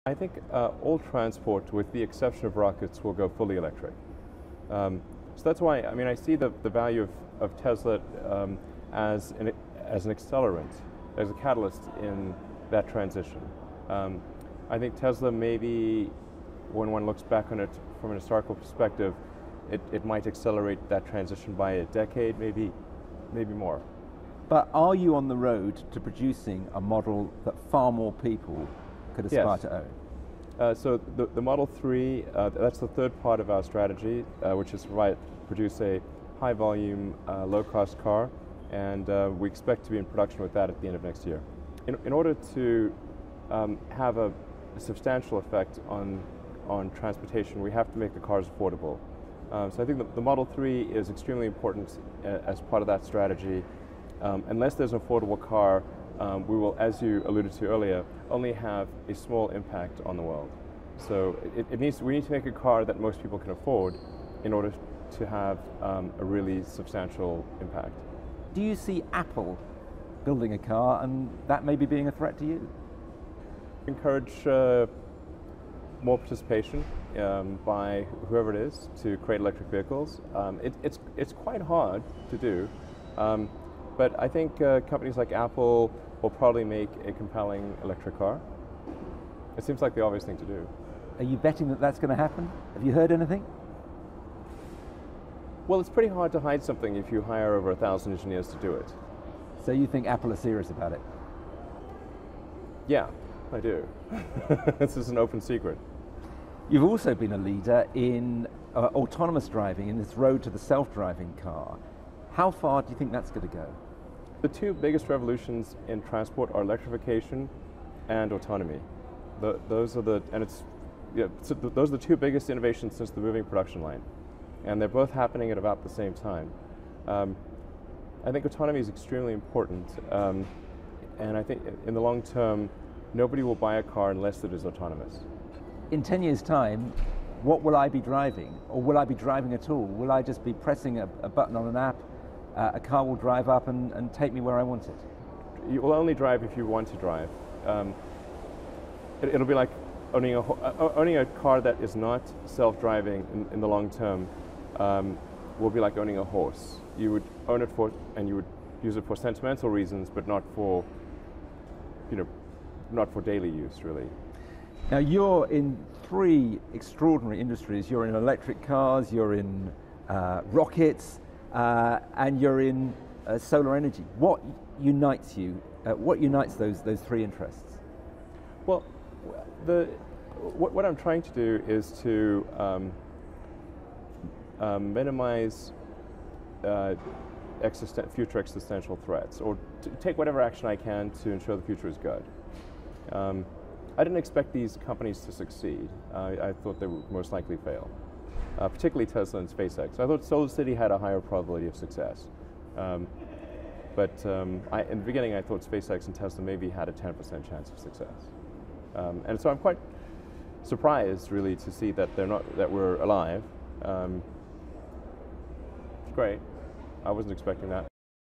I think all transport, with the exception of rockets, will go fully electric. So that's why, I mean, I see the value of Tesla as an accelerant, as a catalyst in that transition. I think Tesla, maybe when one looks back on it from an historical perspective, it might accelerate that transition by a decade, maybe more. But are you on the road to producing a model that far more people could aspire to own? So the Model 3, that's the third part of our strategy, which is to produce a high-volume, low-cost car, and we expect to be in production with that at the end of next year. In order to have a substantial effect on transportation, we have to make the cars affordable. So I think the Model 3 is extremely important as part of that strategy. Unless there's an affordable car, we will, as you alluded to earlier, only have a small impact on the world. So we need to make a car that most people can afford in order to have a really substantial impact. Do you see Apple building a car and that maybe being a threat to you? Encourage more participation by whoever it is to create electric vehicles. It's quite hard to do. But I think companies like Apple will probably make a compelling electric car. It seems like the obvious thing to do. Are you betting that that's going to happen? Have you heard anything? Well, it's pretty hard to hide something if you hire over 1,000 engineers to do it. So you think Apple is serious about it? Yeah, I do. This is an open secret. You've also been a leader in autonomous driving, in this road to the self-driving car. How far do you think that's going to go? The two biggest revolutions in transport are electrification and autonomy. Those are the two biggest innovations since the moving production line, and they're both happening at about the same time. I think autonomy is extremely important, and I think in the long term, nobody will buy a car unless it is autonomous. In 10 years' time, what will I be driving, or will I be driving at all? Will I just be pressing a button on an app? A car will drive up and take me where I want it? You will only drive if you want to drive. It'll be like owning a car that is not self-driving in the long term. Will be like owning a horse. You would own it and you would use it for sentimental reasons, but not for daily use, really. Now you're in three extraordinary industries. You're in electric cars, you're in rockets, and you're in solar energy. What unites you? What unites those three interests? Well, what I'm trying to do is to minimize future existential threats, or to take whatever action I can to ensure the future is good. I didn't expect these companies to succeed. I thought they would most likely fail. Particularly Tesla and SpaceX. I thought SolarCity had a higher probability of success. But in the beginning I thought SpaceX and Tesla maybe had a 10% chance of success. And so I'm quite surprised really to see that we're alive. It's great. I wasn't expecting that.